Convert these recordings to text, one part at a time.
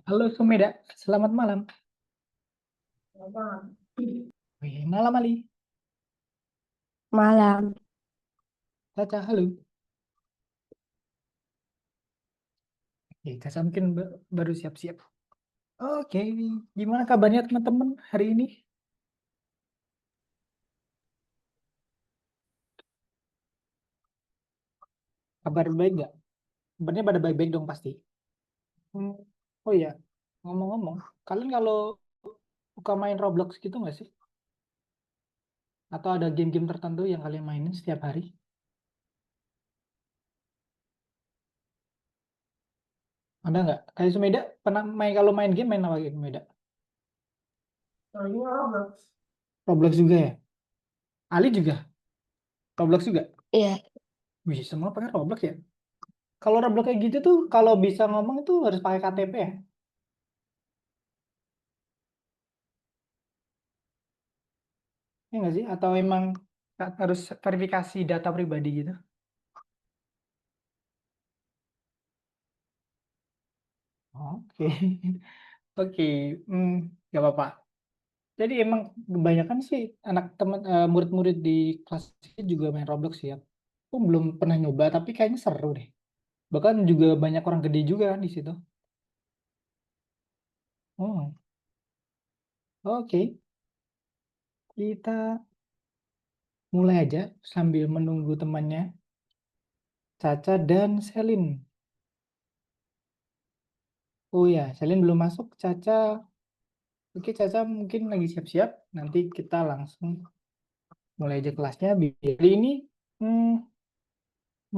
Halo Sumeda, selamat malam. Wih, malam Ali. Malam. Caca, halo. Caca mungkin baru siap-siap. Oke, gimana kabarnya teman-teman hari ini? Kabar baik nggak? Kabarnya pada baik-baik dong pasti. Hmm, Oh iya, ngomong-ngomong, kalian kalau suka main Roblox gitu nggak sih? Atau ada game-game tertentu yang kalian mainin setiap hari? Ada nggak? Kayak Sumeda, pernah main kalau main game main apa gitu Sumeda? Roblox juga ya? Ali juga? Roblox juga? Iya, Wih, semua pakai Roblox ya? Kalau Roblox kayak gitu tuh, kalau bisa ngomong itu harus pakai KTP ya? Ya nggak sih? Atau emang harus verifikasi data pribadi gitu? Oke, oke, hmm, nggak apa-apa. Jadi emang kebanyakan sih anak teman murid-murid di kelas ini juga main Roblox sih ya. Aku belum pernah nyoba, tapi kayaknya seru deh. Bahkan juga banyak orang gede juga kan di situ. Oh, oke. Kita mulai aja sambil menunggu temannya Caca dan Selin. Oh ya, Selin belum masuk. Caca, oke Caca mungkin lagi siap-siap. Nanti kita langsung mulai aja kelasnya. Hari ini hmm,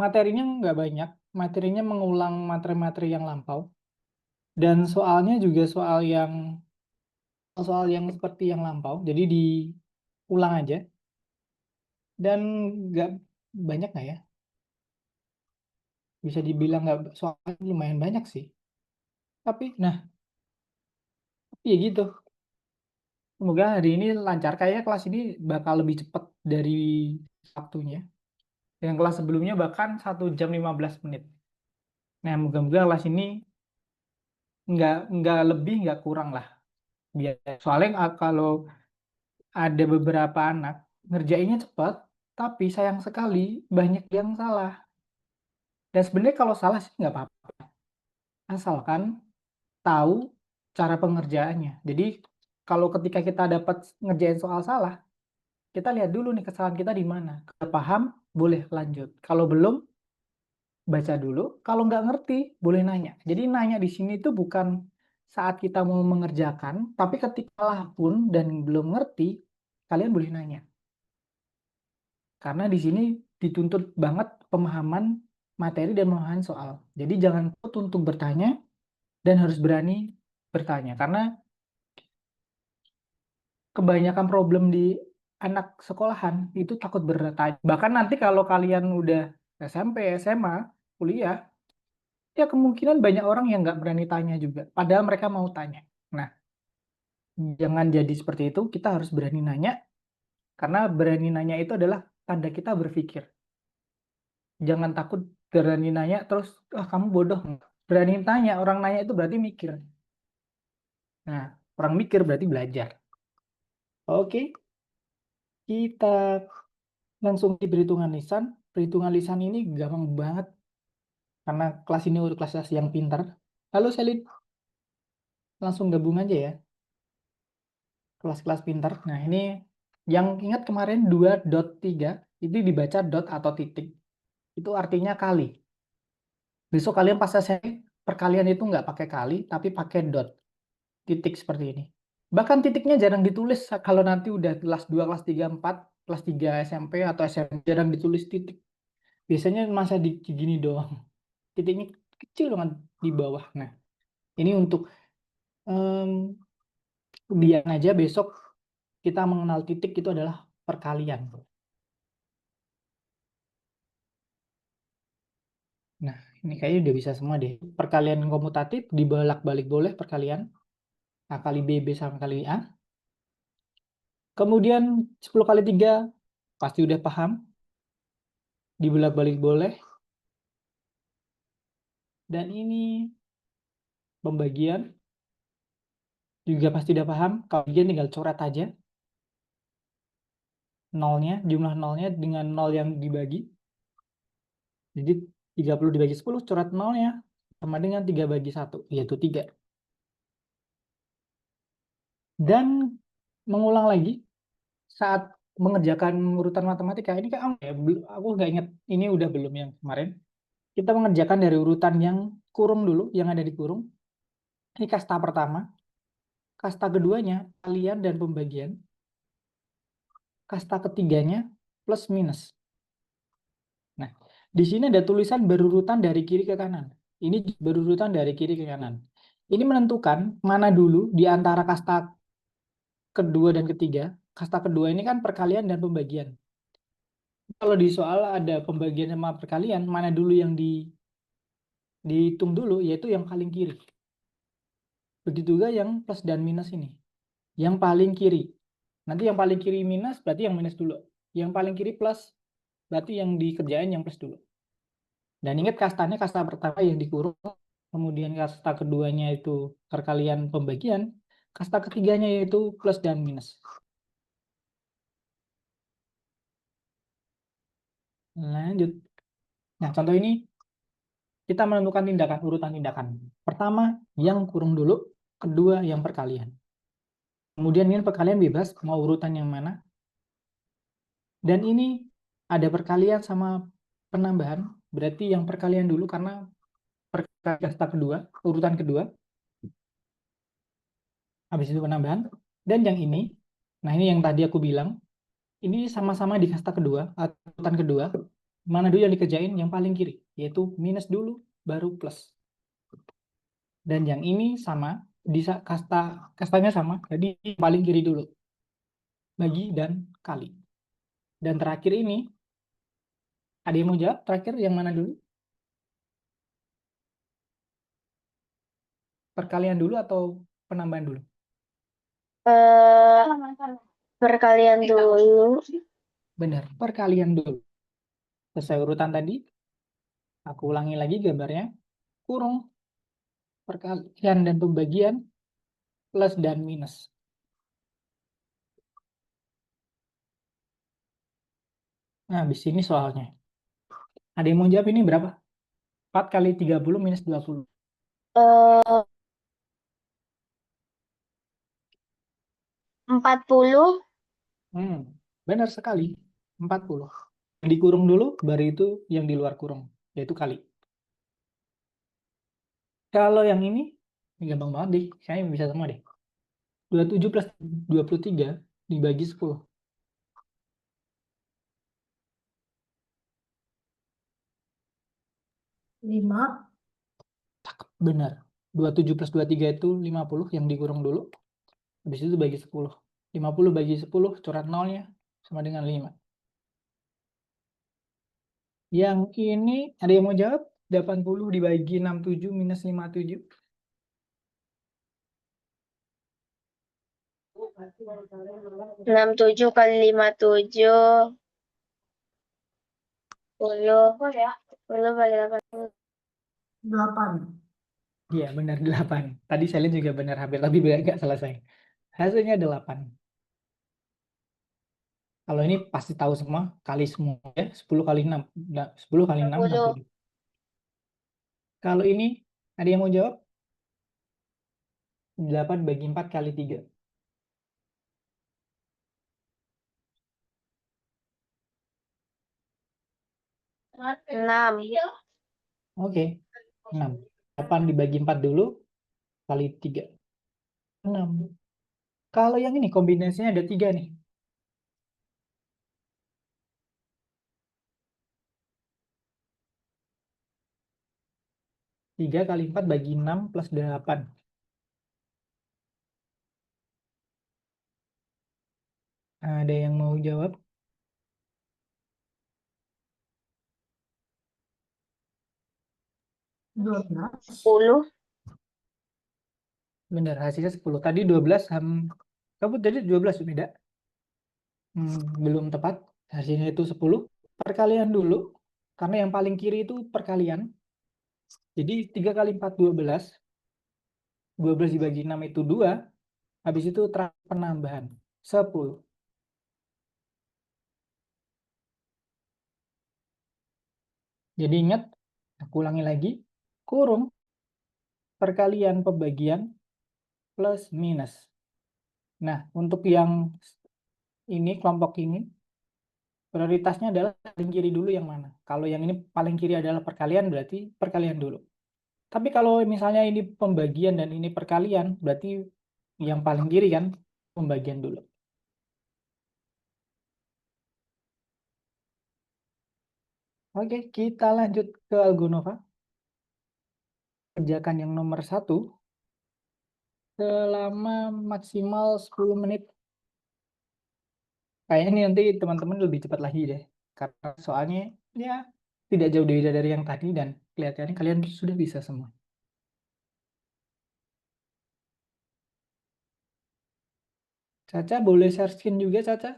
materinya nggak banyak, materinya mengulang materi-materi yang lampau, dan soalnya juga soal yang seperti yang lampau, jadi diulang aja, dan nggak banyak nggak ya, bisa dibilang nggak, soalnya lumayan banyak sih, tapi ya gitu, semoga hari ini lancar, kayaknya kelas ini bakal lebih cepat dari waktunya, yang kelas sebelumnya bahkan 1 jam 15 menit. Nah, moga-moga kelas ini nggak lebih nggak kurang lah, biar soalnya kalau ada beberapa anak ngerjainnya cepat, tapi sayang sekali banyak yang salah. Dan sebenarnya kalau salah sih nggak apa-apa, asalkan tahu cara pengerjaannya. Jadi kalau ketika kita dapat ngerjain soal salah, kita lihat dulu nih kesalahan kita di mana. Kalau paham, boleh lanjut. Kalau belum, baca dulu. Kalau nggak ngerti, boleh nanya. Jadi nanya di sini itu bukan saat kita mau mengerjakan, tapi ketika salah pun dan belum ngerti, kalian boleh nanya. Karena di sini dituntut banget pemahaman materi dan pemahaman soal. Jadi jangan takut untuk bertanya dan harus berani bertanya. Karena kebanyakan problem di anak sekolahan itu takut bertanya. Bahkan nanti kalau kalian udah SMP, SMA, kuliah, ya kemungkinan banyak orang yang nggak berani tanya juga. Padahal mereka mau tanya. Nah, jangan jadi seperti itu. Kita harus berani nanya. Karena berani nanya itu adalah tanda kita berpikir. Jangan takut berani nanya terus ah kamu bodoh. Berani tanya, orang nanya itu berarti mikir. Nah, orang mikir berarti belajar. Oke, kita langsung di perhitungan lisan. Perhitungan lisan ini gampang banget karena kelas ini udah kelas yang pintar. Halo Selin, langsung gabung aja ya, kelas-kelas pintar. Nah, ini yang ingat kemarin 2.3 itu dibaca dot atau titik. Itu artinya kali. Besok kalian pas saya perkalian itu nggak pakai kali, tapi pakai dot. Titik seperti ini. Bahkan titiknya jarang ditulis kalau nanti udah kelas 2 kelas 3 4 kelas 3 SMP atau SMP jarang ditulis titik. Biasanya masa di gini doang. Titiknya kecil banget di bawah. Nah, ini untuk em, biar aja besok kita mengenal titik itu adalah perkalian. Nah, ini kayaknya udah bisa semua deh. Perkalian komutatif dibolak-balik boleh perkalian. A kali B, B sama kali A. Kemudian 10 kali 3 pasti udah paham. Dibolak-balik boleh. Dan ini pembagian. juga pasti udah paham. Kalau bagian tinggal coret aja nolnya, jumlah nolnya dengan nol yang dibagi. Jadi 30 dibagi 10, coret nolnya sama dengan 3 bagi 1, yaitu 3. Dan mengulang lagi saat mengerjakan urutan matematika, ini kan aku nggak ingat, ini udah belum yang kemarin. Kita mengerjakan dari urutan yang kurung dulu, yang ada di kurung. Ini kasta pertama, kasta keduanya kalian dan pembagian, kasta ketiganya plus minus. Nah, di sini ada tulisan berurutan dari kiri ke kanan. Ini berurutan dari kiri ke kanan. Ini menentukan mana dulu di antara kasta kedua dan ketiga. Kasta kedua ini kan perkalian dan pembagian. Kalau di soal ada pembagian sama perkalian, mana dulu yang dihitung dulu, yaitu yang paling kiri. Begitu juga yang plus dan minus ini. Yang paling kiri. Nanti yang paling kiri minus, berarti yang minus dulu. Yang paling kiri plus, berarti yang dikerjain yang plus dulu. Dan ingat kastanya, kasta pertama yang dikurung, kemudian kasta keduanya itu perkalian pembagian, kasta ketiganya yaitu plus dan minus. Lanjut. Nah, contoh ini kita menentukan tindakan, urutan tindakan. Pertama, yang kurung dulu, kedua, yang perkalian. Kemudian ini perkalian bebas, mau urutan yang mana. Dan ini ada perkalian sama penambahan, berarti yang perkalian dulu karena perkalian kasta kedua, urutan kedua. Habis itu penambahan. Dan yang ini, nah ini yang tadi aku bilang, ini sama-sama di kasta kedua, urutan kedua. Mana dulu yang dikerjain? Yang paling kiri, yaitu minus dulu, baru plus. Dan yang ini sama, di kastanya sama, jadi paling kiri dulu. Bagi dan kali. Dan terakhir ini, ada yang mau jawab? Terakhir yang mana dulu? Perkalian dulu atau penambahan dulu? Eh, Perkalian dulu. Benar, perkalian dulu. Sesuai urutan tadi, aku ulangi lagi gambarnya. Kurung, perkalian dan pembagian, plus dan minus. Nah, habis ini soalnya. Ada yang mau jawab ini berapa? 4 kali 30 minus 20. Eh, 40. Benar sekali. 40. Dikurung dulu, baru itu yang di luar kurung, yaitu kali. Kalau yang ini gampang banget deh. Saya bisa semua deh. 27 plus 23 dibagi 10. 5. Benar. 27 plus 23 itu 50 yang dikurung dulu. Habis itu bagi 10. 50 bagi 10, coret nolnya sama dengan 5. Yang ini ada yang mau jawab? 80 dibagi 67 minus 57. 67 kali 57. 10. 10 kali 80. 8. Iya, benar 8. Tadi saya lihat juga benar hampir, tapi nggak selesai. Hasilnya 8. Kalau ini pasti tahu semua, kali semua ya, 10 kali 6. 10 kali 6, 60. 60. Kalau ini, ada yang mau jawab? 8 bagi 4 kali 3. 6. Oke, 6. 8 dibagi 4 dulu, kali 3. 6. Kalau yang ini kombinasinya ada 3 nih. 3 kali 4 bagi 6 plus 8. Ada yang mau jawab? 12. 10. Benar, hasilnya 10. Tadi 12, kamu tadi 12 beda. Belum tepat. Hasilnya itu 10. Perkalian dulu. Karena yang paling kiri itu perkalian. Jadi 3 kali 4, 12. 12 dibagi 6 itu 2. Habis itu penambahan 10. Jadi ingat, aku ulangi lagi, kurung perkalian pembagian plus minus. Nah, untuk yang ini, kelompok ini, prioritasnya adalah paling kiri dulu yang mana. Kalau yang ini paling kiri adalah perkalian, berarti perkalian dulu. Tapi kalau misalnya ini pembagian dan ini perkalian, berarti yang paling kiri kan pembagian dulu. Oke, kita lanjut ke Algonova. Kerjakan yang nomor 1 selama maksimal 10 menit. Kayaknya ini nanti teman-teman lebih cepat lagi deh. Karena soalnya ya tidak jauh beda dari yang tadi dan kelihatannya kalian sudah bisa semua. Caca boleh share screen juga, Caca?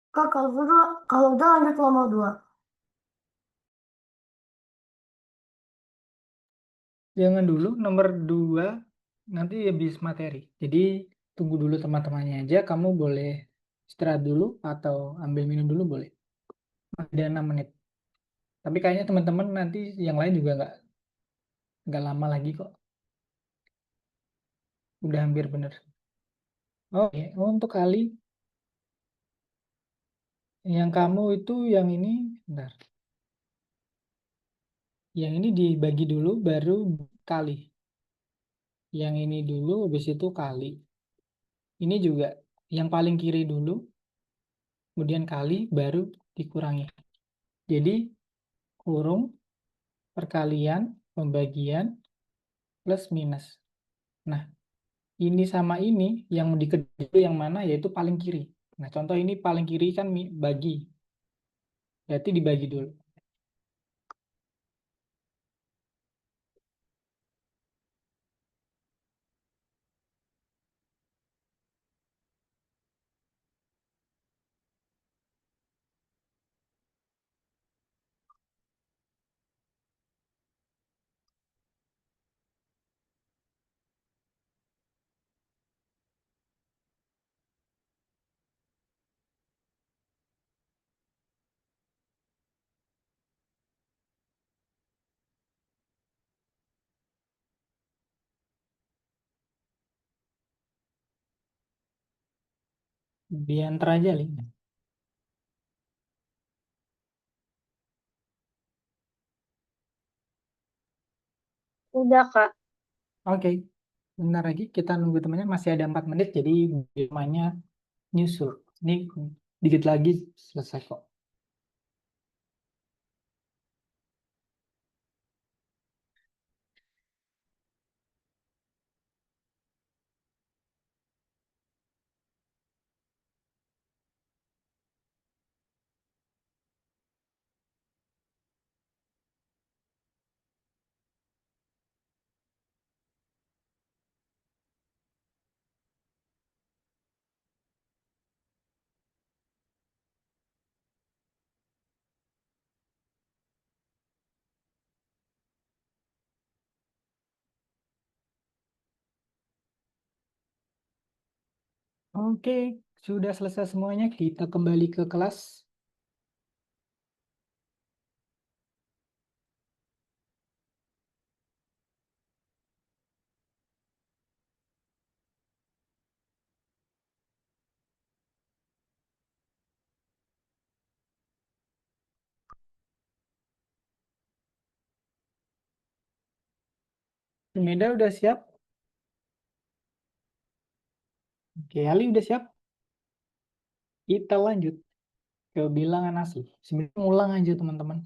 Kak, kalau udah lanjut nomor 2. Jangan dulu, nomor 2 nanti habis materi. Jadi tunggu dulu teman-temannya aja. Kamu boleh istirahat dulu atau ambil minum dulu boleh. Ada 6 menit. Tapi kayaknya teman-teman nanti yang lain juga nggak lama lagi kok. Udah hampir bener. Oke, untuk kali yang kamu itu yang ini, bentar. Yang ini dibagi dulu, baru kali. Yang ini dulu, habis itu kali. Ini juga yang paling kiri dulu, kemudian kali, baru dikurangi. Jadi kurung, perkalian, pembagian, plus minus. Nah, ini sama ini, yang dikejar yang mana, yaitu paling kiri. Nah, contoh ini paling kiri kan bagi. Berarti dibagi dulu. Diantar aja, Li. Udah, Kak. Oke, bentar lagi kita nunggu temannya. Masih ada 4 menit, jadi namanya nyusul. Ini dikit lagi selesai kok. Oke, sudah selesai semuanya. Kita kembali ke kelas. Meda udah siap? Oke, Ali udah siap? Kita lanjut ke bilangan asli. Sebenarnya ngulang aja teman-teman.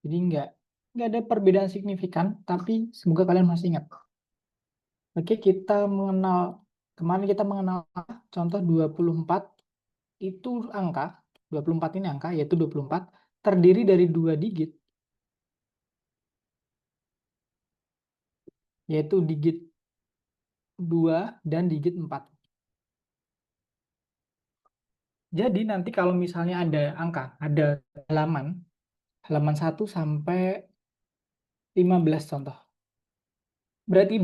Jadi nggak ada perbedaan signifikan, tapi semoga kalian masih ingat. Oke, kemarin kita mengenal contoh 24 itu angka, 24 ini angka, yaitu 24 terdiri dari 2 digit, yaitu digit 2 dan digit 4. Jadi nanti kalau misalnya ada angka, ada halaman 1 sampai 15 contoh. Berarti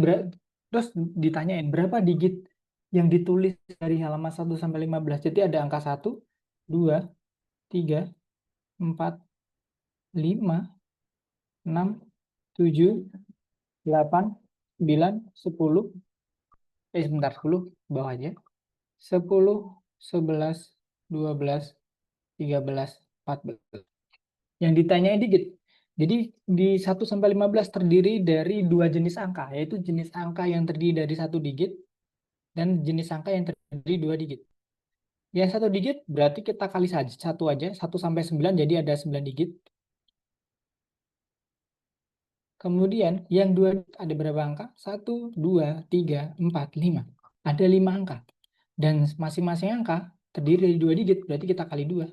terus ditanyain berapa digit yang ditulis dari halaman 1 sampai 15. Jadi ada angka 1, 2, 3, 4, 5, 6, 7, 8, 9, 10. Sebentar, 10 bawah aja. 10, 11, 12, 13, 14. Yang ditanyain digit. Jadi di 1 sampai 15 terdiri dari 2 jenis angka, yaitu jenis angka yang terdiri dari 1 digit dan jenis angka yang terdiri 2 digit. Yang 1 digit berarti kita kali saja 1 aja, 1 sampai 9 jadi ada 9 digit. Kemudian yang 2 ada berapa angka? 1, 2, 3, 4, 5. Ada 5 angka. Dan masing-masing angka terdiri dari 2 digit, berarti kita kali 2.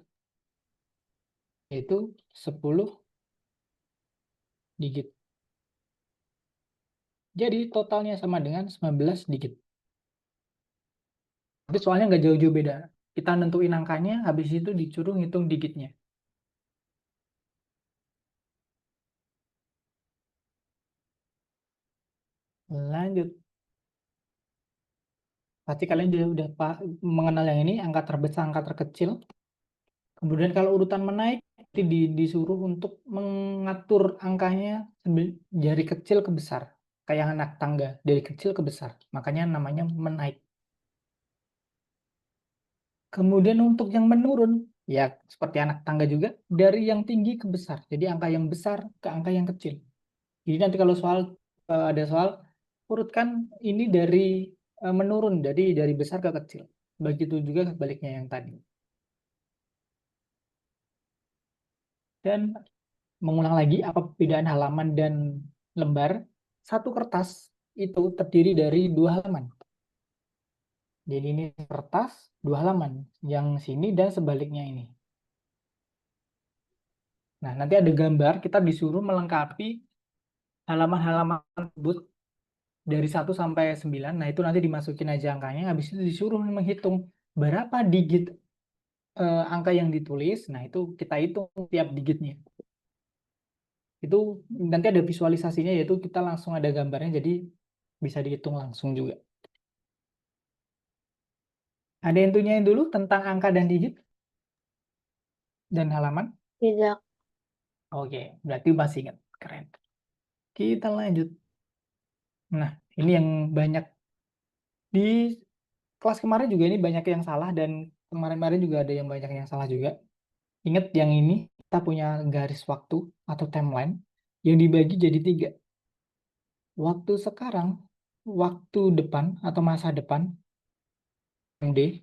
Yaitu 10 digit. Jadi totalnya sama dengan 19 digit. Tapi soalnya nggak jauh-jauh beda. Kita nentuin angkanya, habis itu disuruh ngitung digitnya. Lanjut. Pasti kalian udah mengenal yang ini, angka terbesar, angka terkecil. Kemudian kalau urutan menaik, disuruh untuk mengatur angkanya dari kecil ke besar. Kayak anak tangga, dari kecil ke besar. Makanya namanya menaik. Kemudian untuk yang menurun, Ya, seperti anak tangga juga, dari yang tinggi ke besar. Jadi angka yang besar ke angka yang kecil. Jadi nanti kalau ada soal, urutkan ini dari menurun, jadi dari besar ke kecil. Begitu juga sebaliknya yang tadi. Dan mengulang lagi, apa perbedaan halaman dan lembar? Satu kertas itu terdiri dari 2 halaman. Jadi ini kertas, 2 halaman. Yang sini dan sebaliknya ini. Nah, nanti ada gambar, kita disuruh melengkapi halaman-halaman tersebut dari 1 sampai 9. Nah, itu nanti dimasukin aja angkanya. Habis itu disuruh menghitung berapa digit angka yang ditulis. Nah, itu kita hitung tiap digitnya. Itu nanti ada visualisasinya, yaitu kita langsung ada gambarnya, jadi bisa dihitung langsung juga. Ada yang tanyain dulu tentang angka dan digit dan halaman? Tidak. Oke, berarti masih ingat. Keren. Kita lanjut. Nah, ini yang banyak di kelas kemarin juga, ini banyak yang salah, dan kemarin-kemarin juga ada yang banyak yang salah juga. Ingat yang ini, kita punya garis waktu atau timeline yang dibagi jadi 3. Waktu sekarang, waktu depan atau masa depan, MD,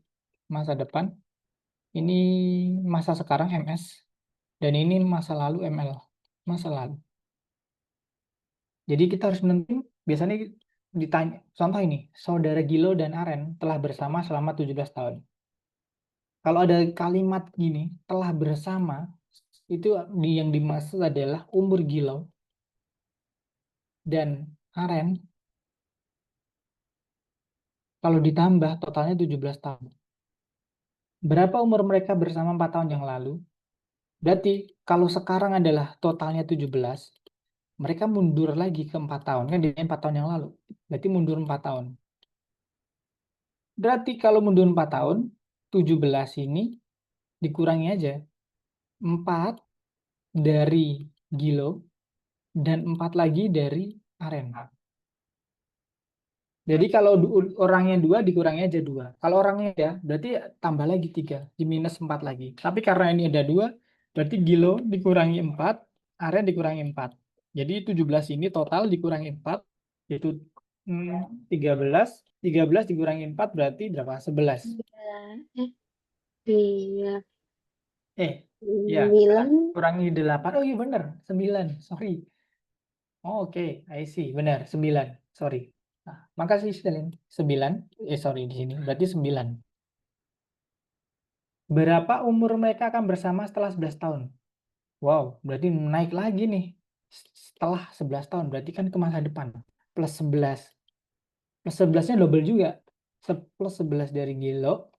masa depan, ini masa sekarang MS, dan ini masa lalu ML, masa lalu. Jadi kita harus menentukan, biasanya ditanya, contoh ini, saudara Gilo dan Aren telah bersama selama 17 tahun. Kalau ada kalimat gini, telah bersama, itu yang dimaksud adalah umur Gilo dan Aren, kalau ditambah totalnya 17 tahun. Berapa umur mereka bersama 4 tahun yang lalu? Berarti kalau sekarang adalah totalnya 17, mereka mundur lagi ke 4 tahun. Kan dia 4 tahun yang lalu. Berarti mundur 4 tahun. Berarti kalau mundur 4 tahun, 17 ini dikurangi aja. 4 dari Gilo dan 4 lagi dari Aren. Jadi kalau orangnya 2 dikurangi aja 2. Kalau orangnya ya berarti tambah lagi 3, di minus 4 lagi. Tapi karena ini ada 2, berarti Gilo dikurangi 4, Aren dikurangi 4. Jadi 17 ini total dikurangi 4, yaitu 13. 13 dikurangi 4 berarti berapa? 11. Iya. Ya, 9. kurangi 8. Oh iya bener, 9. Sorry. Oh, oke, I see. Benar, 9. Sorry. Nah, makasih Stelin. 9. Sorry di sini. Berarti 9. Berapa umur mereka akan bersama setelah 11 tahun? Wow, berarti naik lagi nih. Setelah 11 tahun, berarti kan ke masa depan. Plus 11. Plus 11-nya double juga. Plus 11 dari Gilo,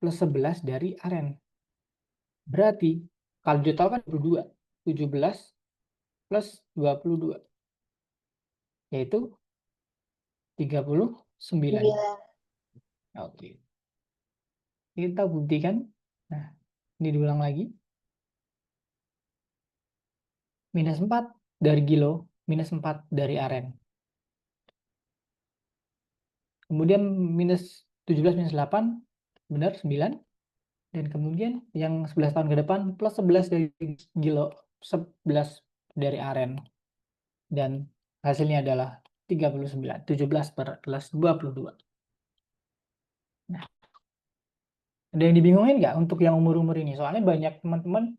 plus 11 dari Aren. Berarti, kalau ditotal kan 22. 17 plus 22. Yaitu 39. Oke. Kita buktikan. Nah, ini diulang lagi. Minus 4 dari Gilo, minus 4 dari Aren. Kemudian minus 17 minus 8, benar 9. Dan kemudian yang 11 tahun ke depan plus 11 dari Gilo, 11 dari Aren. Dan hasilnya adalah 39. 17 per plus 22. Nah, ada yang dibingungin nggak untuk yang umur-umur ini? Soalnya banyak teman-teman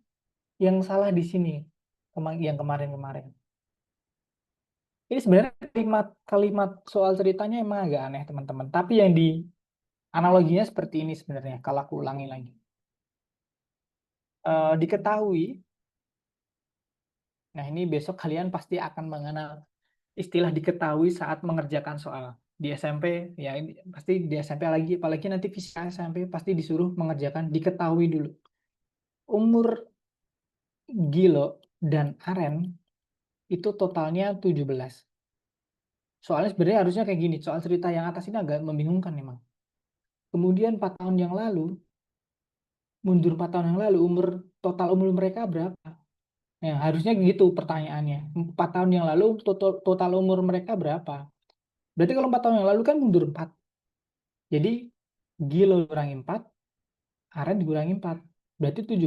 yang salah di sini, yang kemarin-kemarin. Ini sebenarnya kalimat soal ceritanya emang agak aneh teman-teman. Tapi yang di analoginya seperti ini sebenarnya. Kalau aku ulangi lagi. Diketahui. Nah ini besok kalian pasti akan mengenal istilah diketahui saat mengerjakan soal. Di SMP, ya ini pasti di SMP lagi. Apalagi nanti fisika SMP pasti disuruh mengerjakan diketahui dulu. Umur Gilo dan Aren itu totalnya 17. Soalnya sebenarnya harusnya kayak gini. Soal cerita yang atas ini agak membingungkan memang. Kemudian 4 tahun yang lalu, mundur 4 tahun yang lalu, total umur mereka berapa? Ya, harusnya gitu pertanyaannya. 4 tahun yang lalu, total umur mereka berapa? Berarti kalau 4 tahun yang lalu kan mundur 4. Jadi, Gilo dikurangi 4, Aren dikurangi 4. Berarti 17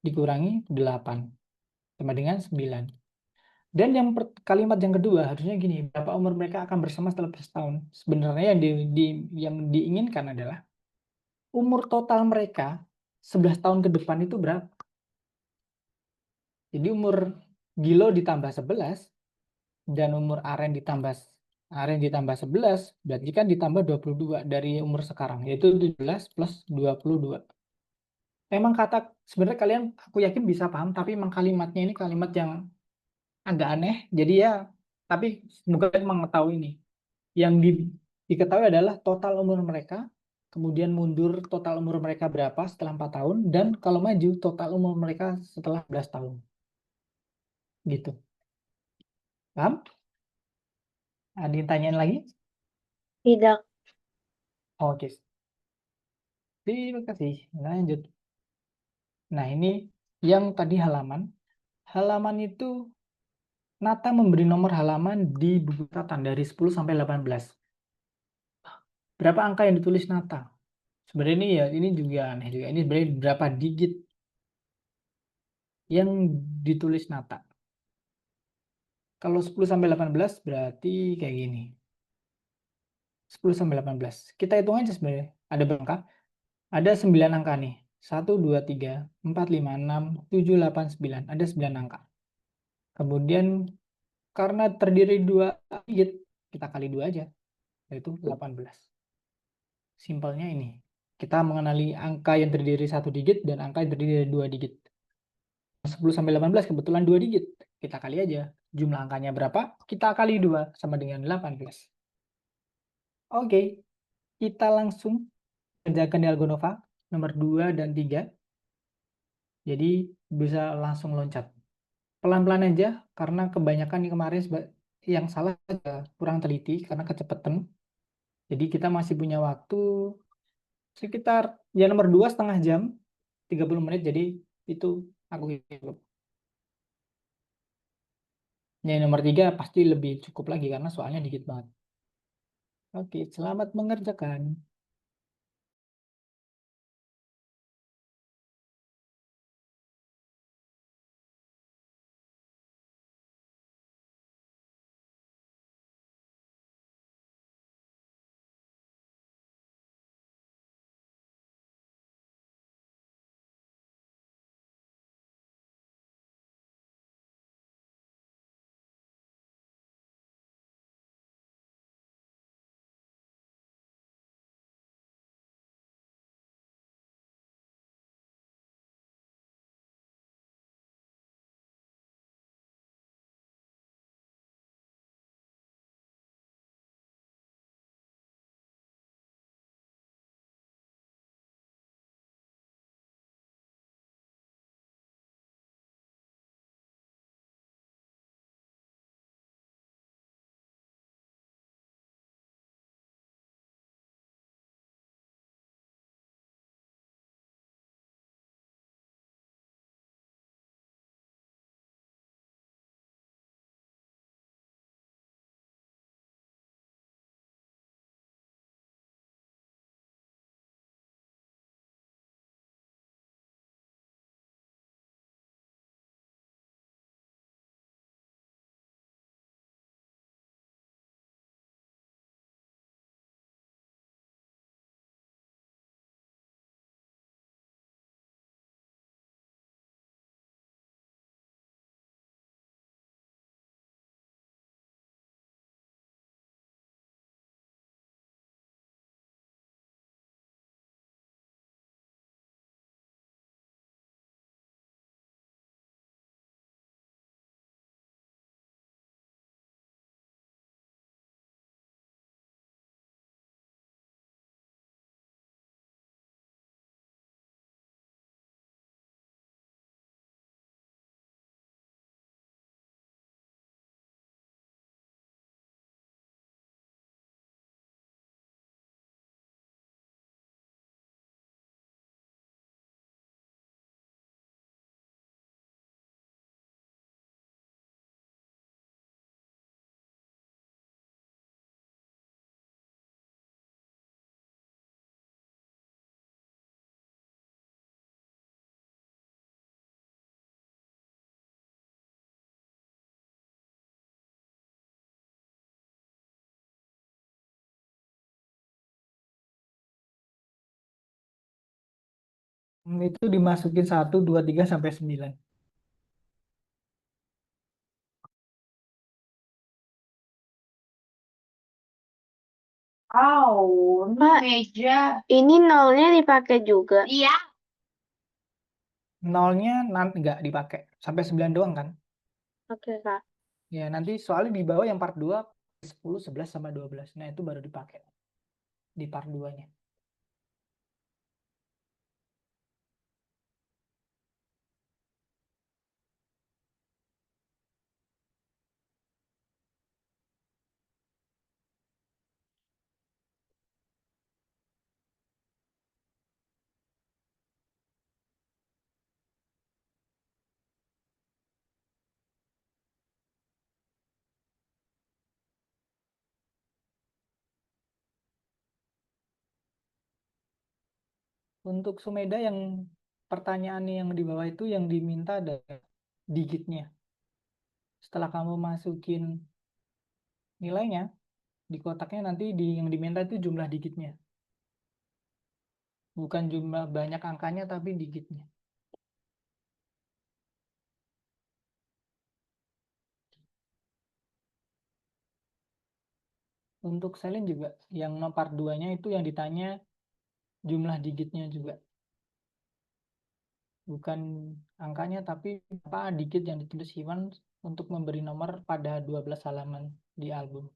dikurangi 8 sama dengan 9. Dan kalimat yang kedua harusnya gini, berapa umur mereka akan bersama setelah 11 tahun. Sebenarnya yang diinginkan adalah umur total mereka 11 tahun ke depan itu berapa? Jadi umur Gilo ditambah 11 dan umur Aren ditambah 11, berarti kan ditambah 22 dari umur sekarang, yaitu 17 plus 22. Memang sebenarnya kalian aku yakin bisa paham, tapi memang kalimatnya ini kalimat yang agak aneh. Jadi ya, tapi semoga kalian mengetahui ini. Yang diketahui adalah total umur mereka, kemudian mundur total umur mereka berapa setelah 4 tahun, dan kalau maju total umur mereka setelah 11 tahun. Gitu. Paham? Ada yang tanyain lagi? Tidak. Oke. Terima kasih. Lanjut. Nah, ini yang tadi halaman. Halaman itu Nata memberi nomor halaman di buku catatan dari 10 sampai 18. Berapa angka yang ditulis Nata? Sebenarnya ini juga aneh juga. Ini sebenarnya berapa digit yang ditulis Nata? Kalau 10 sampai 18 berarti kayak gini. 10 sampai 18. Kita hitung aja sebenarnya. Ada berapa angka? Ada 9 angka nih. 1, 2, 3, 4, 5, 6, 7, 8, 9. Ada 9 angka. Kemudian karena terdiri 2 digit, kita kali 2 aja. Yaitu 18. Simpelnya ini. Kita mengenali angka yang terdiri 1 digit dan angka yang terdiri dari 2 digit. 10 sampai 18 kebetulan 2 digit. Kita kali aja. Jumlah angkanya berapa? Kita kali 2 sama dengan 18. Oke, kita langsung kerjakan Diagonova nomor 2 dan 3. Jadi bisa langsung loncat. Pelan-pelan aja karena kebanyakan yang kemarin yang salah kurang teliti karena kecepatan. Jadi kita masih punya waktu sekitar ya nomor 2 setengah jam, 30 menit. Jadi itu aku hitung. Ya, nomor 3 pasti lebih cukup lagi karena soalnya dikit banget. Oke, selamat mengerjakan. Itu dimasukin 1, 2, 3 sampai 9. Oh, Pak, meja. ini nolnya dipakai juga. Iya. Nolnya nanti nggak dipakai. Sampai 9 doang kan? Oke, Kak. Ya, nanti soalnya di bawah yang part 2 10, 11, sama 12. Nah, itu baru dipakai di part 2-nya. Untuk Sumeda yang pertanyaannya yang di bawah itu yang diminta ada digitnya. Setelah kamu masukin nilainya, di kotaknya nanti yang diminta itu jumlah digitnya. Bukan jumlah banyak angkanya, tapi digitnya. Untuk Selin juga, yang part 2-nya itu yang ditanya jumlah digitnya juga. Bukan angkanya, tapi apa digit yang ditulis Iwan untuk memberi nomor pada 12 halaman di album.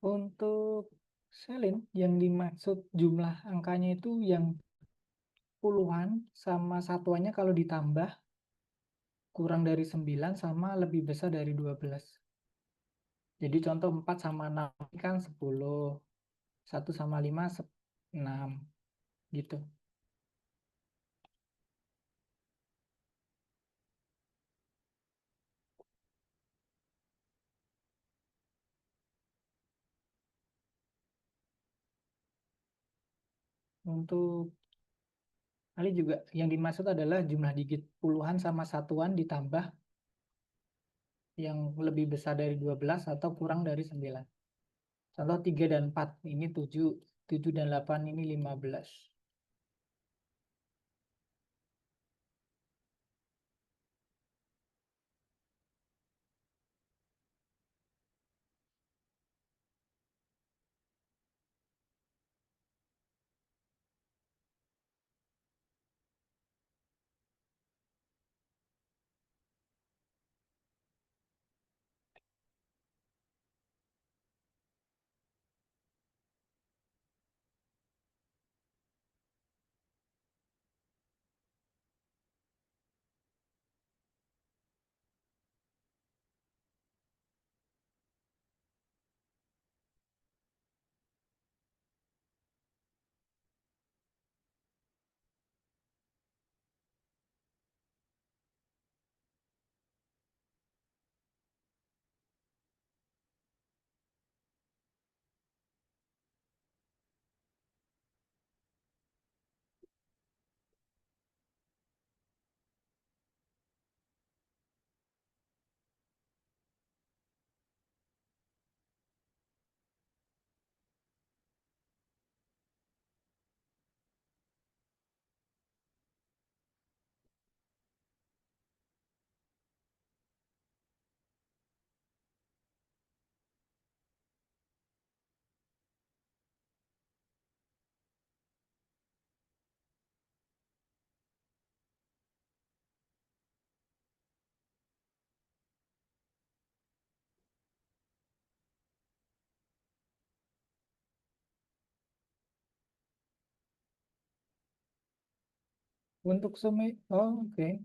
Untuk Selin, yang dimaksud jumlah angkanya itu yang puluhan sama satuannya kalau ditambah kurang dari 9 sama lebih besar dari 12. Jadi contoh 4 sama 6 kan 10, 1 sama 5 6 gitu. Untuk Ali juga yang dimaksud adalah jumlah digit puluhan sama satuan ditambah yang lebih besar dari 12 atau kurang dari 9. Contoh 3 dan 4 ini 7, 7 dan 8 ini 15. Untuk sumi, oh oke.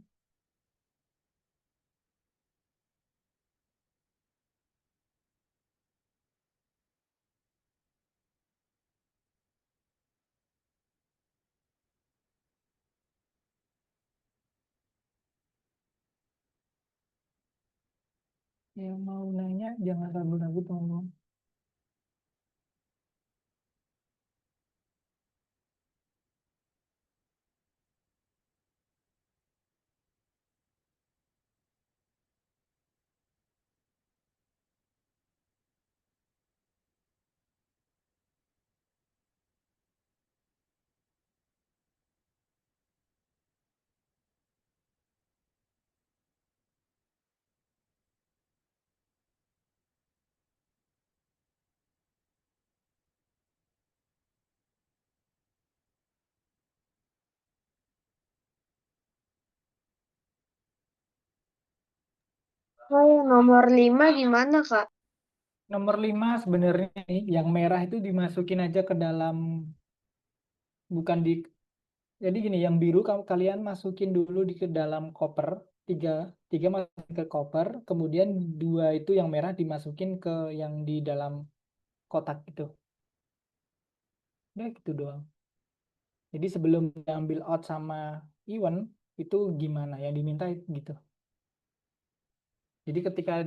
Yang mau nanya jangan ragu-ragu tolong. Oh, yang nomor 5 gimana, Kak? Nomor 5 sebenarnya nih, yang merah itu dimasukin aja ke dalam, bukan di, jadi gini, yang biru kalian masukin dulu di ke dalam koper, tiga, tiga masukin ke koper, kemudian 2 itu yang merah dimasukin ke yang di dalam kotak itu. Udah gitu doang. Jadi sebelum diambil out sama Iwan, itu gimana yang diminta gitu. Jadi ketika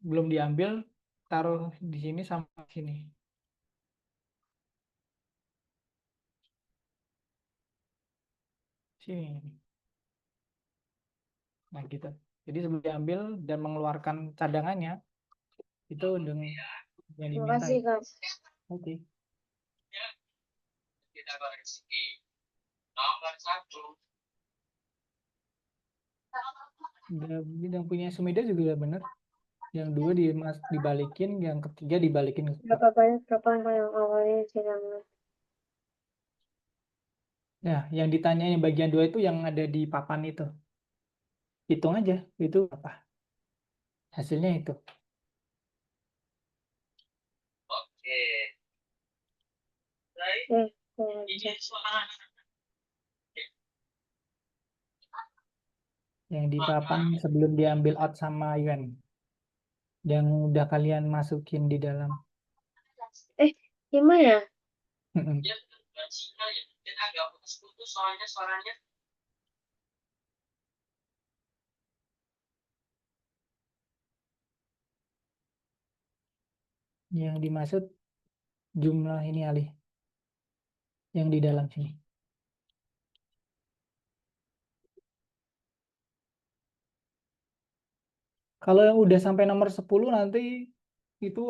belum diambil, taruh di sini sama sini. Sini. Nah gitu. Jadi sebelum diambil dan mengeluarkan cadangannya, itu dengan yang Terima diminta kasih, ya. Kak. Oke. Yang punya Sumida juga udah bener. Yang 2 dibalikin, yang ketiga dibalikin ke kotak. Berapa banyak berapa yang awalnya cadangan? Nah, yang ditanya yang bagian 2 itu yang ada di papan itu. Hitung aja, itu apa? Hasilnya itu. Yang di papan sebelum diambil out sama Yuan. Yang udah kalian masukin di dalam. Lima ya? Mm-mm. Yang dimaksud jumlah ini alih. Yang di dalam sini. Kalau yang udah sampai nomor 10 nanti itu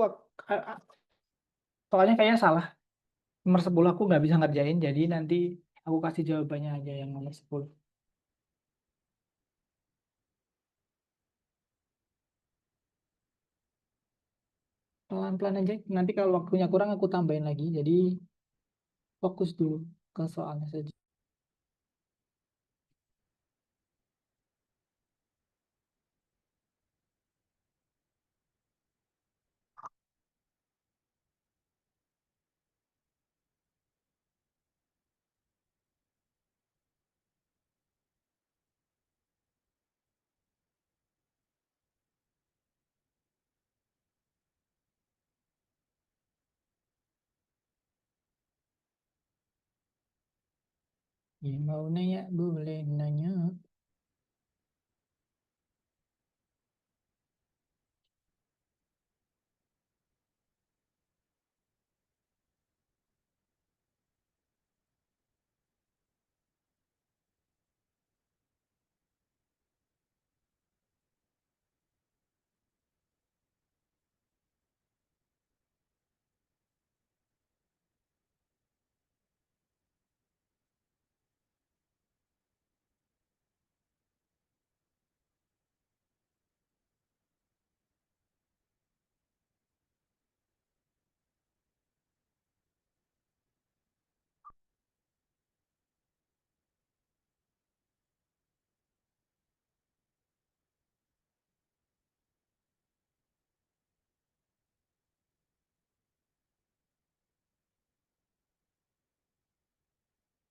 soalnya kayaknya salah. Nomor 10 aku nggak bisa ngerjain, jadi nanti aku kasih jawabannya aja yang nomor 10. Pelan-pelan aja, nanti kalau waktunya kurang aku tambahin lagi, jadi fokus dulu ke soalnya saja. Ya, mau nanya, boleh nanya.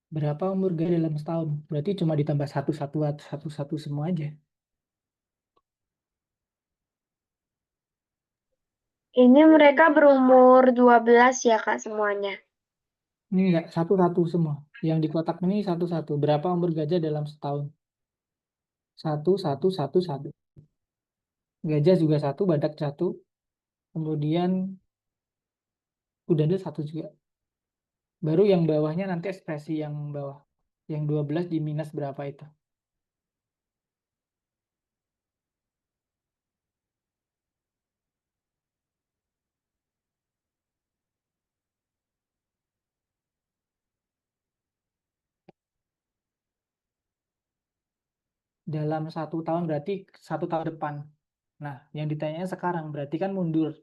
Berapa umur gaya dalam setahun? Berarti cuma ditambah satu-satu semua aja. Ini mereka berumur 12 ya, Kak, semuanya. Ini enggak, satu-satu semua. Yang di kotak ini satu-satu. Berapa umur gajah dalam setahun? Satu, satu, satu, satu. Gajah juga satu, badak satu. Kemudian udahnya satu juga. Baru yang bawahnya nanti ekspresi yang bawah. Yang 12 di minus berapa itu? Dalam 1 tahun berarti 1 tahun depan. Nah, yang ditanya sekarang berarti kan mundur.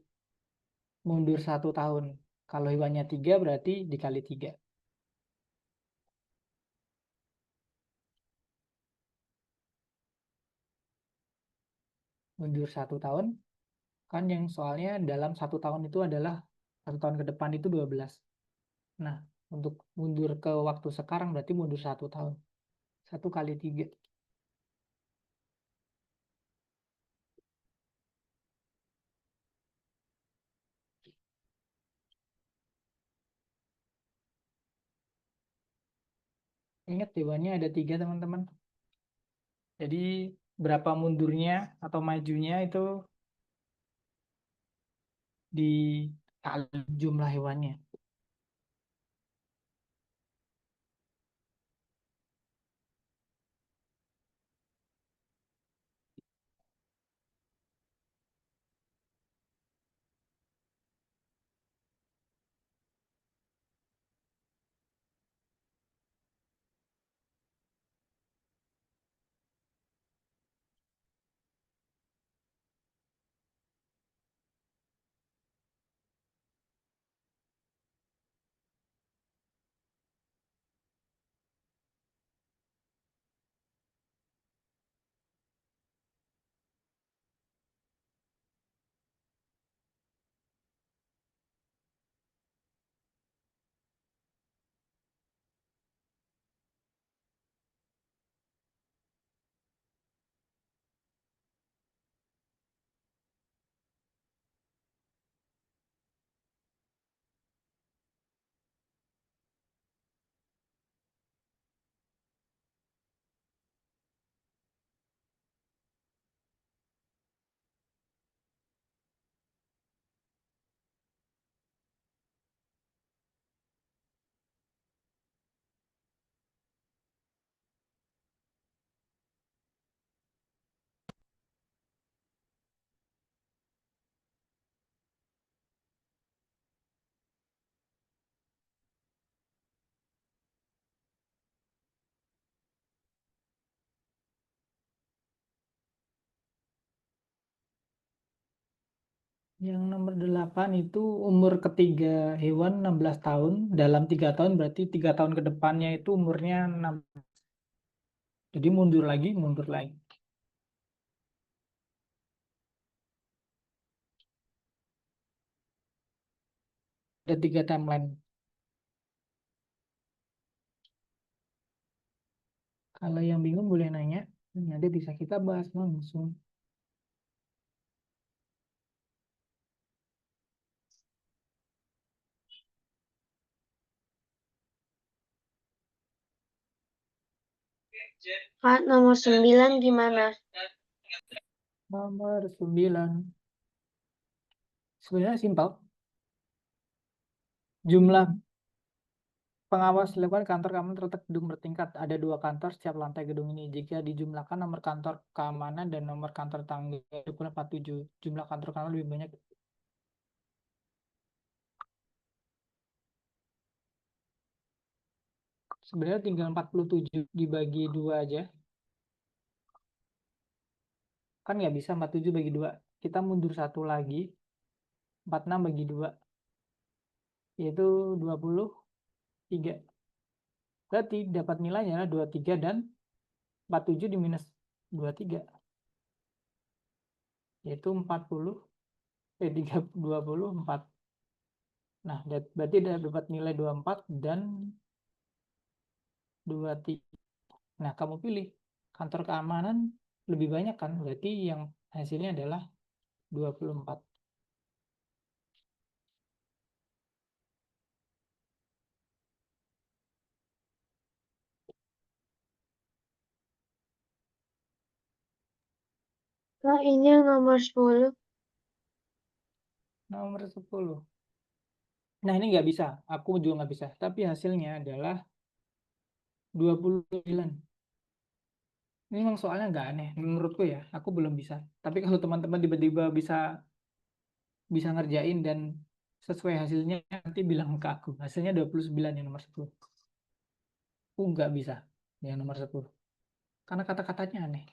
Mundur 1 tahun. Kalau hewannya 3 berarti dikali 3. Mundur 1 tahun. Kan yang soalnya dalam 1 tahun itu adalah 1 tahun ke depan itu 12. Nah, untuk mundur ke waktu sekarang berarti mundur 1 tahun. 1 kali 3. Ingat hewannya ada 3 teman-teman. Jadi berapa mundurnya atau majunya itu dikali jumlah hewannya. Yang nomor 8 itu umur ketiga hewan 16 tahun. Dalam 3 tahun berarti 3 tahun ke depannya itu umurnya 6. Jadi mundur lagi, mundur lagi. Ada 3 timeline. Kalau yang bingung boleh nanya. Nanti bisa kita bahas langsung. Kak, nomor 9 gimana? Nomor 9. Sebenarnya simpel. Jumlah pengawas lingkungan kantor keamanan terletak di gedung bertingkat. Ada 2 kantor setiap lantai gedung ini. Jika dijumlahkan nomor kantor keamanan dan nomor kantor tangga, ukuran 47. Jumlah kantor keamanan lebih banyak. Sebenarnya tinggal 47 dibagi 2 aja. Kan nggak bisa 47 bagi 2. Kita mundur 1 lagi. 46 bagi 2. Yaitu 23. Berarti dapat nilainya adalah 23 dan 47 diminus 23. Yaitu 40. 24. Nah, berarti dapat nilai 24 dan 23. Nah, kamu pilih kantor keamanan lebih banyak kan? Berarti yang hasilnya adalah 24. Kak, ini yang nomor 10. Nomor 10. Nah, ini nggak bisa. Aku juga nggak bisa. Tapi hasilnya adalah 29. Ini memang soalnya nggak aneh. Menurutku ya, aku belum bisa. Tapi kalau teman-teman tiba-tiba bisa bisa ngerjain dan sesuai hasilnya, nanti bilang ke aku. Hasilnya 29 yang nomor 10. Aku nggak bisa yang nomor 10. Karena kata-katanya aneh.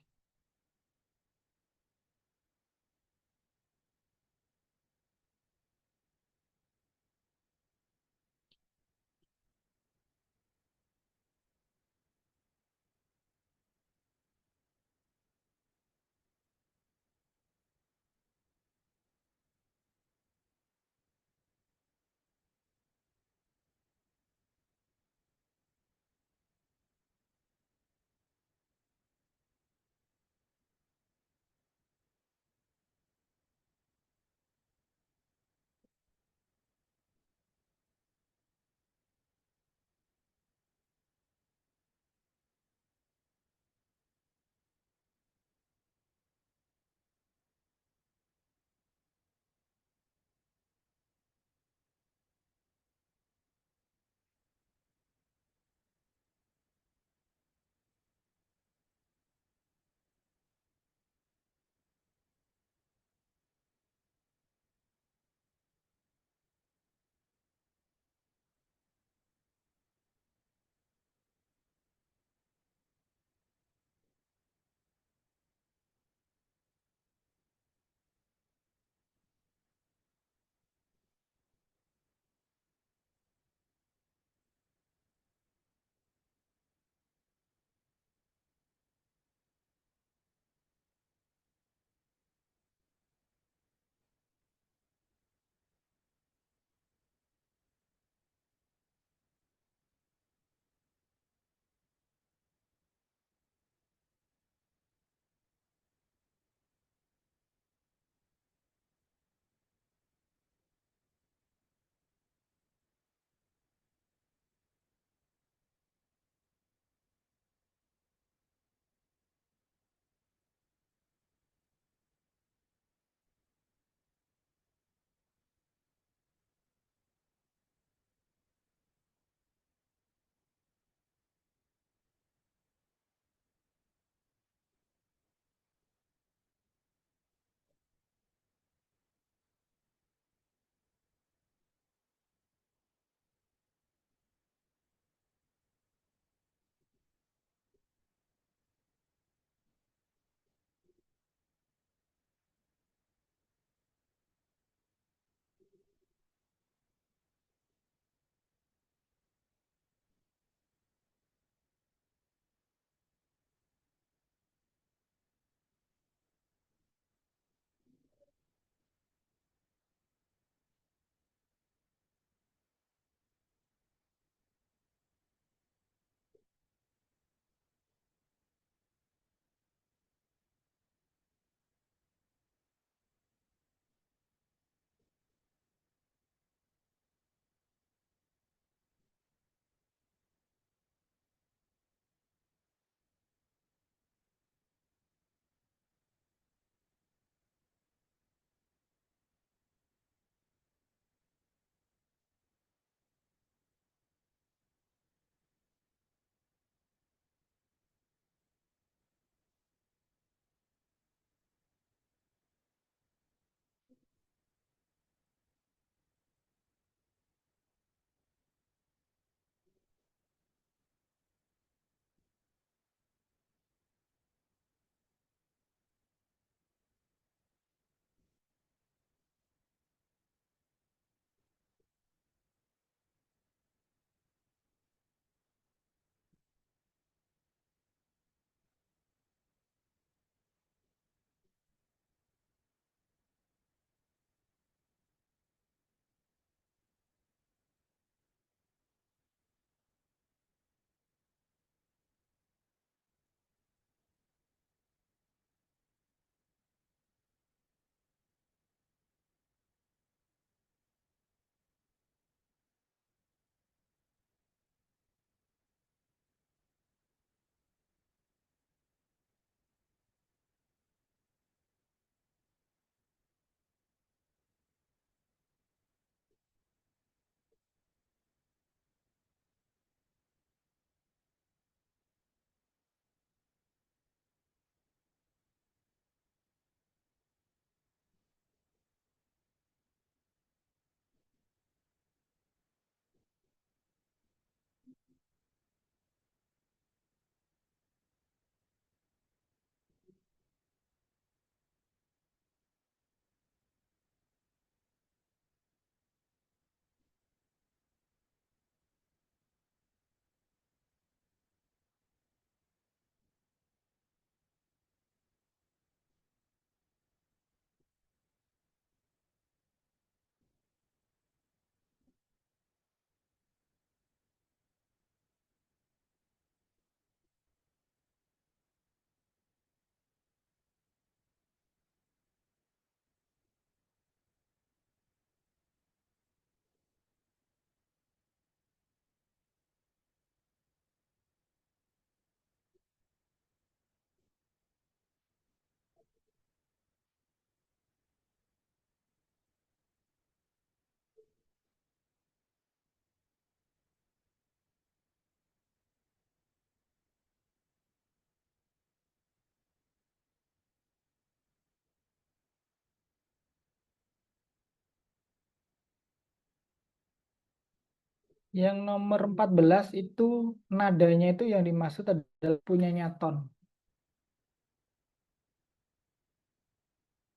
Yang nomor 14 itu nadanya itu yang dimaksud adalah punyanya ton.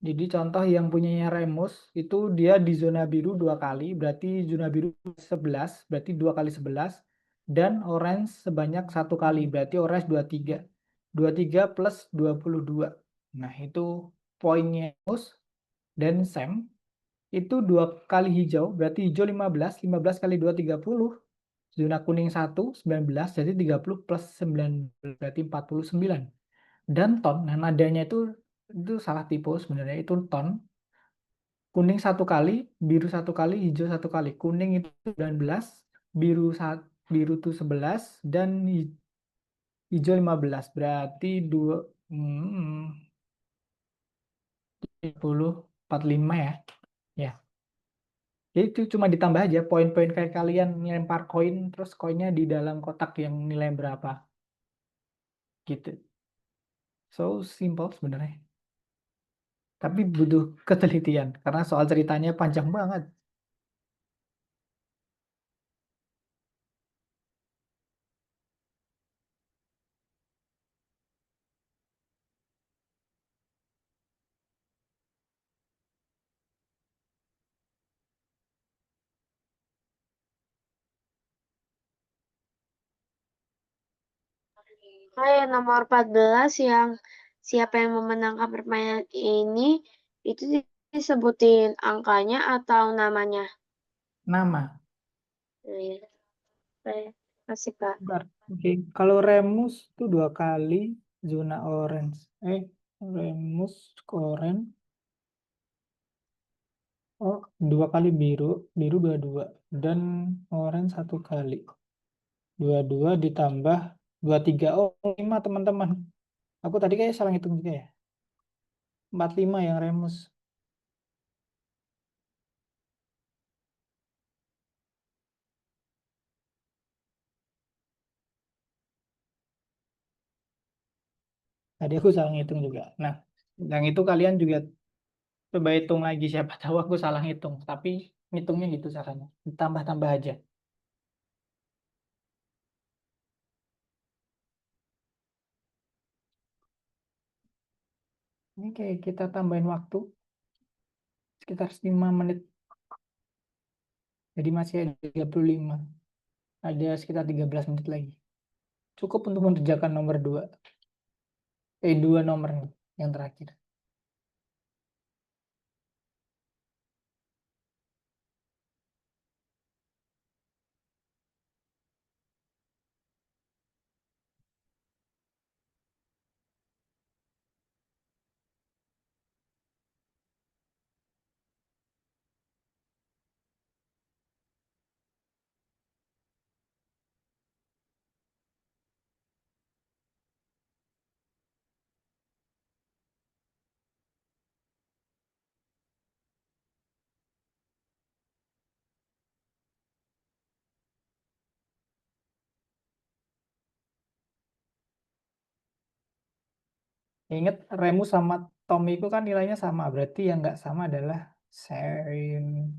Jadi contoh yang punyanya Remus itu dia di zona biru 2 kali, berarti zona biru 11, berarti 2 kali 11, dan orange sebanyak 1 kali, berarti orange 23. 23 plus 22. Nah itu poinnya Remus dan Sam itu 2 kali hijau, berarti hijau 15, 15 kali 2 30, zona kuning 1, 19, jadi 30 plus 19, berarti 49. Dan ton, nah nadanya itu salah tipe sebenarnya, itu ton. Kuning 1 kali, biru 1 kali, hijau 1 kali. Kuning itu 19, biru itu 11, dan hijau 15. Berarti 30, 45 ya. Ya. Jadi itu cuma ditambah aja poin-poin kayak kalian ngelempar koin, terus koinnya di dalam kotak yang nilai berapa. Gitu. So simple sebenarnya. Tapi butuh ketelitian karena soal ceritanya panjang banget. Hai, nomor 14 yang siapa yang memenangkan permainan ini itu disebutin angkanya atau namanya? Nama. Iya, saya kasih Kak. Bentar. Oke, kalau Remus itu 2 kali zona orange. Remus orange. Oh, 2 kali biru, biru 22 dan orange 1 kali. 22 ditambah 23. Oh, 5 teman-teman. Aku tadi kayak salah hitung juga ya. 45 yang Remus. Tadi aku salah hitung juga. Nah, yang itu kalian juga coba hitung lagi, siapa tahu aku salah hitung. Tapi hitungnya gitu caranya. Ditambah-tambah aja. Ini kayak kita tambahin waktu sekitar 5 menit. Jadi masih ada 35. Ada sekitar 13 menit lagi. Cukup untuk mengerjakan nomor 2. 2 nomor nih, yang terakhir. Ingat Remus sama Tommy itu kan nilainya sama. Berarti yang nggak sama adalah Sharing.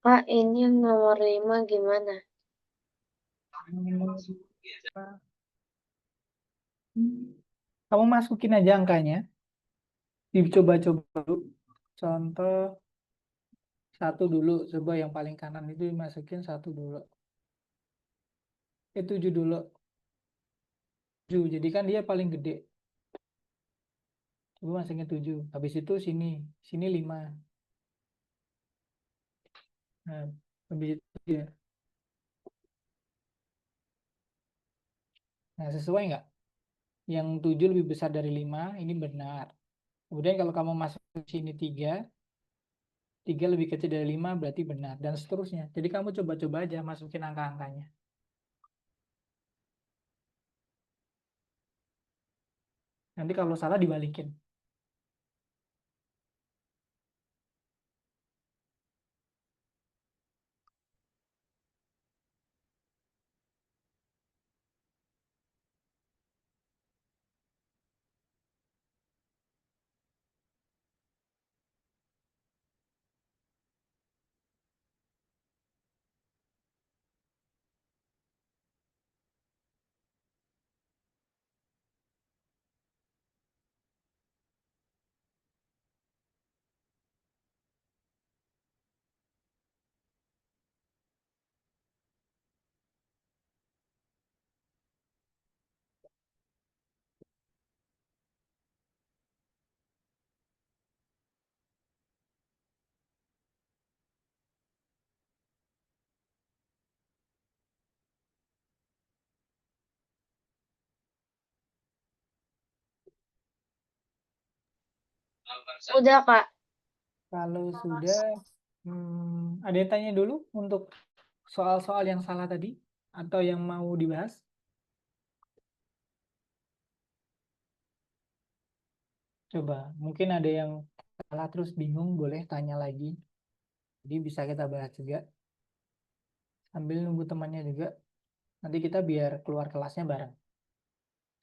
Kak, ini yang nomor 5 gimana? Kamu masukin aja angkanya. Dicoba-coba dulu. Contoh 1 dulu. Coba yang paling kanan itu dimasukin 1 dulu. 7 dulu. 7. Jadi kan dia paling gede. Coba masukin 7. Habis itu sini. Sini 5. Nah, habis itu ya. Nah, sesuai nggak? Yang 7 lebih besar dari 5, ini benar. Kemudian kalau kamu masuk ke sini 3 lebih kecil dari 5 berarti benar. Dan seterusnya. Jadi kamu coba-coba aja masukin angka-angkanya. Nanti kalau salah dibalikin. Udah, Kak. Kalau sudah, ada yang tanya dulu untuk soal-soal yang salah tadi atau yang mau dibahas? Coba, mungkin ada yang salah terus bingung, boleh tanya lagi. Jadi bisa kita bahas juga. Sambil nunggu temannya juga. Nanti kita biar keluar kelasnya bareng.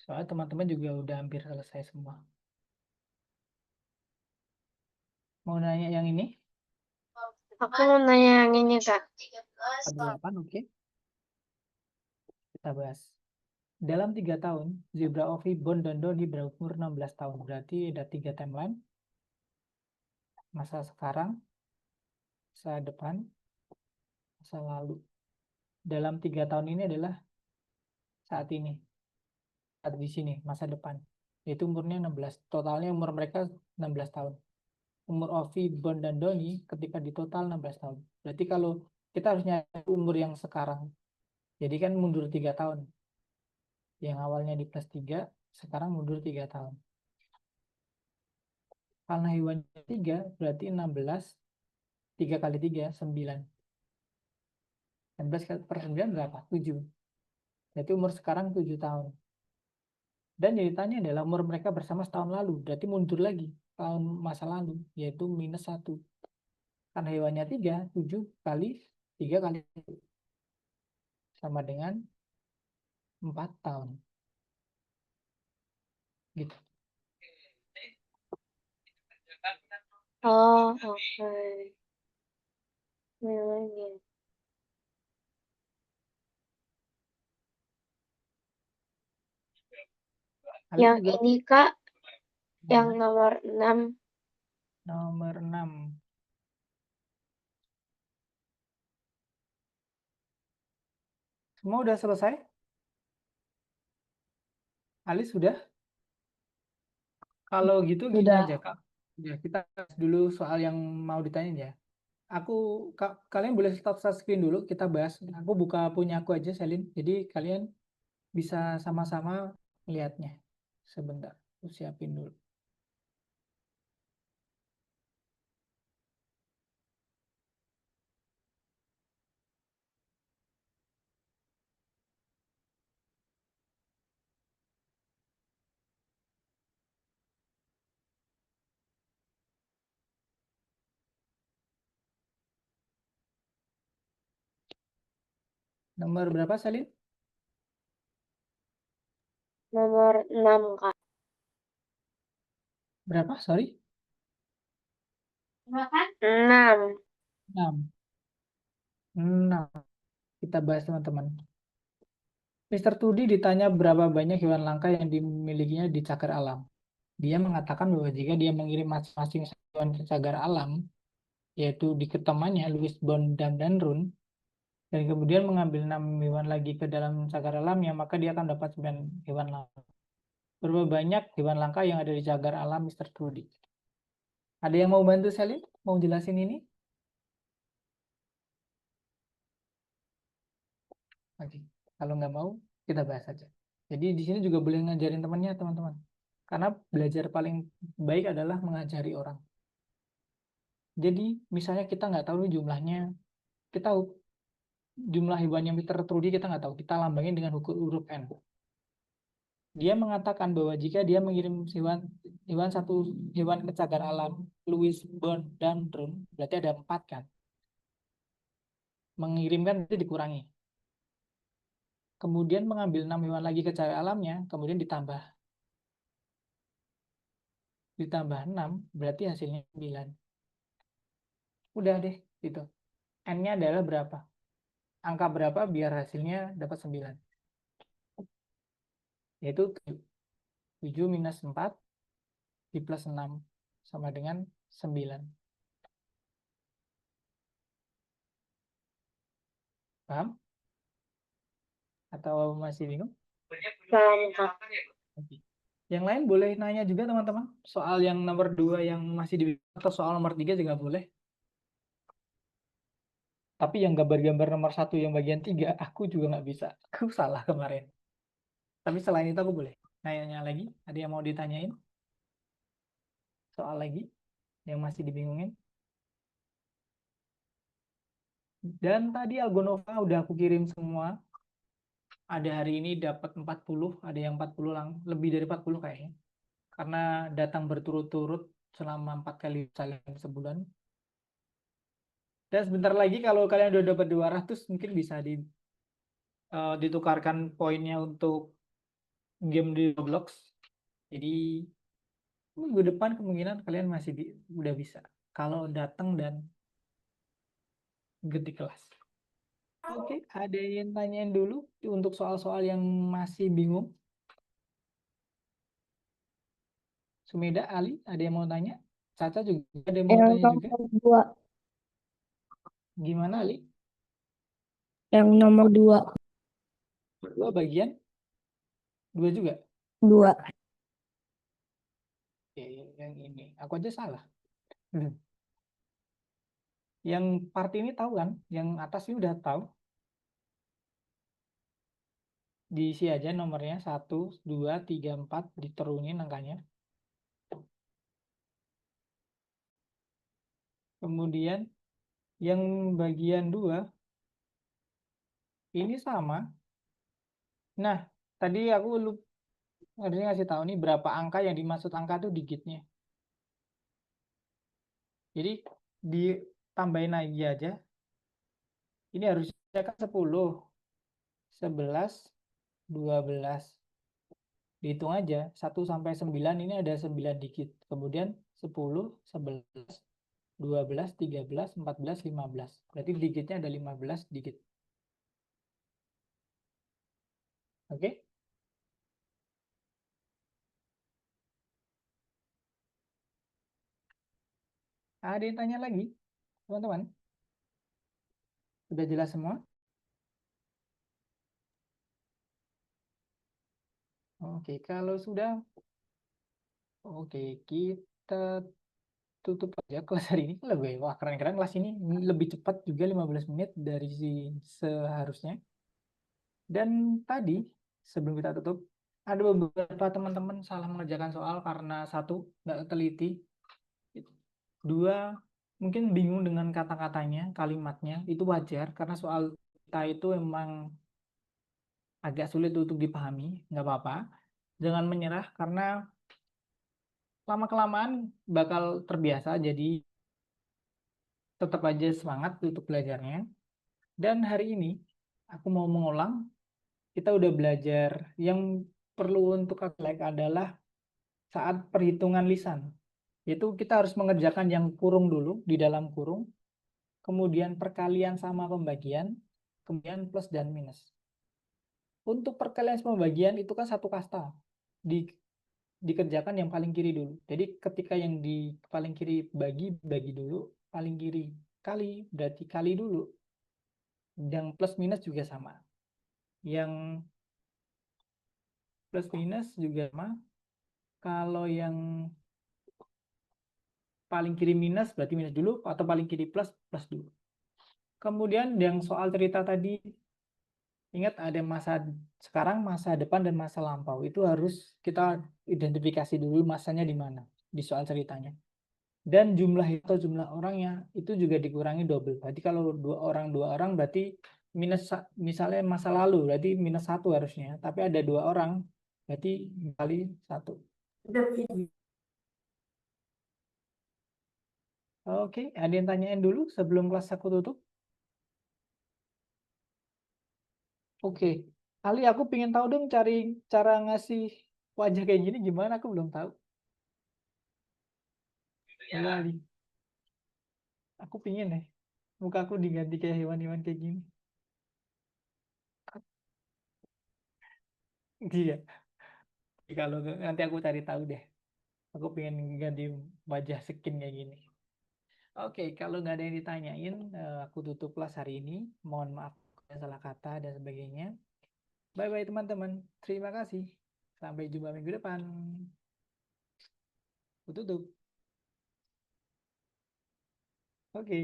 Soalnya teman-teman juga udah hampir selesai semua. Mau nanya yang ini? Aku mau nanya yang ini, Kak. 48, oke. Kita bahas. Dalam 3 tahun, Zebra Ovi, Bond, dan Doni berumur 16 tahun. Berarti ada 3 timeline. Masa sekarang, masa depan, masa lalu. Dalam 3 tahun ini adalah saat ini. Saat di sini, masa depan. Yaitu umurnya 16. Totalnya umur mereka 16 tahun. Umur Ovi, Bond, dan Doni ketika di total 16 tahun. Berarti kalau kita harus nyari umur yang sekarang. Jadi kan mundur 3 tahun. Yang awalnya di plus 3, sekarang mundur 3 tahun. Karena hewannya 3, berarti 16. 3 kali 3, 9. 16 per 9 berapa? 7. Berarti umur sekarang 7 tahun. Dan ceritanya adalah umur mereka bersama setahun lalu. Berarti mundur lagi tahun masa lalu, yaitu minus 1. Karena hewannya 3, 7 kali 3 kali 1. Sama dengan 4 tahun. Gitu. Oh, oke. Nilainya. Alis Yang juga ini, Kak, yang mana? nomor 6. Nomor 6. Semua udah selesai? Alis sudah? Kalau gitu gini Udah. aja, Kak. Ya, kita bahas dulu soal yang mau ditanya ya. Kalian boleh stop share screen dulu, kita bahas. Aku buka punya aku aja, Selin. Jadi kalian bisa sama-sama melihatnya. Sebentar, aku siapin dulu. Nomor berapa, Selin? Nomor 6, Kak. Berapa? Sorry? 6. 6. Nah, kita bahas teman-teman. Mr. Tudi ditanya berapa banyak hewan langka yang dimilikinya di cagar alam. Dia mengatakan bahwa jika dia mengirim masing-masing hewan ke cagar alam, yaitu di temannya Louis Bond dan Run, dan kemudian mengambil 6 hewan lagi ke dalam cagar alamnya, maka dia akan dapat 9 hewan langka. Berapa banyak hewan langka yang ada di cagar alam Mr. Trudy? Ada yang mau bantu Selin? Mau jelasin ini? Oke. Kalau nggak mau, kita bahas aja. Jadi di sini juga boleh ngajarin temannya, teman-teman. Karena belajar paling baik adalah mengajari orang. Jadi misalnya kita nggak tahu jumlahnya, kita tahu jumlah hewannya Mr. Trudy kita nggak tahu. Kita lambangin dengan huruf N. Dia mengatakan bahwa jika dia mengirim satu hewan ke cagar alam, Louis, Bond, dan Run, berarti ada 4 kan? Mengirimkan itu dikurangi. Kemudian mengambil 6 hewan lagi ke cagar alamnya, kemudian ditambah 6, berarti hasilnya 9. Udah deh, gitu. N-nya adalah berapa? Angka berapa biar hasilnya dapat 9? Yaitu 7 minus 4 di plus 6 sama dengan 9. Paham? Atau masih bingung? Oke. Yang lain boleh nanya juga teman-teman. Soal yang nomor 2 yang masih di atau soal nomor 3 juga boleh. Tapi yang gambar-gambar nomor 1 yang bagian 3 aku juga nggak bisa. Aku salah kemarin. Tapi selain itu aku boleh nanya lagi. Ada yang mau ditanyain? Soal lagi yang masih dibingungin. Dan tadi Algonova udah aku kirim semua. Ada hari ini dapat 40, ada yang 40 lebih dari 40 kayaknya. Karena datang berturut-turut selama 4 kali sebulan. Dan sebentar lagi kalau kalian udah dapat 200 mungkin bisa ditukarkan poinnya untuk game di Roblox. Jadi minggu depan kemungkinan kalian masih udah bisa kalau datang dan ikut di kelas. Oke, ada yang tanyain dulu untuk soal-soal yang masih bingung? Sumeda, Ali, ada yang mau tanya? Caca juga ada yang mau tanya juga? Dua. Gimana, Ali? Yang nomor 2. 2 bagian? 2 juga? 2. Oke, yang ini. Aku aja salah. Yang part ini tahu kan? Yang atas ini udah tahu. Diisi aja nomornya 1, 2, 3, 4. Diturunin angkanya. Kemudian yang bagian 2 ini sama. Nah, tadi aku harusnya ngasih tahu nih berapa angka yang dimaksud angka itu digitnya. Jadi ditambahin lagi aja. Ini harusnya kan 10, 11, 12. Dihitung aja 1 sampai 9 ini ada 9 digit. Kemudian 10, 11, 12, 13, 14, 15. Berarti digitnya ada 15 digit. Oke? Ada yang tanya lagi, teman-teman? Sudah jelas semua? Oke, kalau sudah, oke, kita tutup aja kelas hari ini. Lebih, wah keren-keren kelas ini. Lebih cepat juga 15 menit dari seharusnya. Dan tadi, sebelum kita tutup, ada beberapa teman-teman salah mengerjakan soal karena 1, nggak teliti. 2, mungkin bingung dengan kata-katanya, kalimatnya. Itu wajar, karena soal kita itu emang agak sulit untuk dipahami. Nggak apa-apa. Jangan menyerah, karena lama-kelamaan bakal terbiasa, jadi tetap aja semangat untuk belajarnya. Dan hari ini, aku mau mengulang, kita udah belajar yang perlu untuk aku like adalah saat perhitungan lisan. Yaitu kita harus mengerjakan yang kurung dulu, di dalam kurung. kemudian perkalian sama pembagian, kemudian plus dan minus. Untuk perkalian sama pembagian itu kan satu kasta. Dikerjakan yang paling kiri dulu. Jadi ketika yang di paling kiri bagi dulu, paling kiri kali, berarti kali dulu. Yang plus minus juga sama. Yang plus minus juga sama. Kalau yang paling kiri minus berarti minus dulu, atau paling kiri plus dulu. Kemudian yang soal cerita tadi, ingat ada masa sekarang, masa depan, dan masa lampau. Itu harus kita identifikasi dulu masanya di mana di soal ceritanya. Dan jumlah atau jumlah orangnya itu juga dikurangi double. Berarti kalau dua orang berarti minus, misalnya masa lalu berarti minus 1 harusnya. Tapi ada 2 orang berarti kali 1. Oke, ada yang tanyain dulu sebelum kelas aku tutup? Oke, Ali, aku pengen tahu dong cari cara ngasih wajah kayak gini gimana, aku belum tahu. Halo Ali, aku pengen deh muka aku diganti kayak hewan-hewan kayak gini. Iya, kalau nanti aku cari tahu deh. Aku pengen ganti wajah skin kayak gini. Oke, kalau nggak ada yang ditanyain, aku tutup kelas hari ini. Mohon maaf ada salah kata dan sebagainya. Bye-bye teman-teman. Terima kasih. Sampai jumpa minggu depan. Aku tutup. Oke.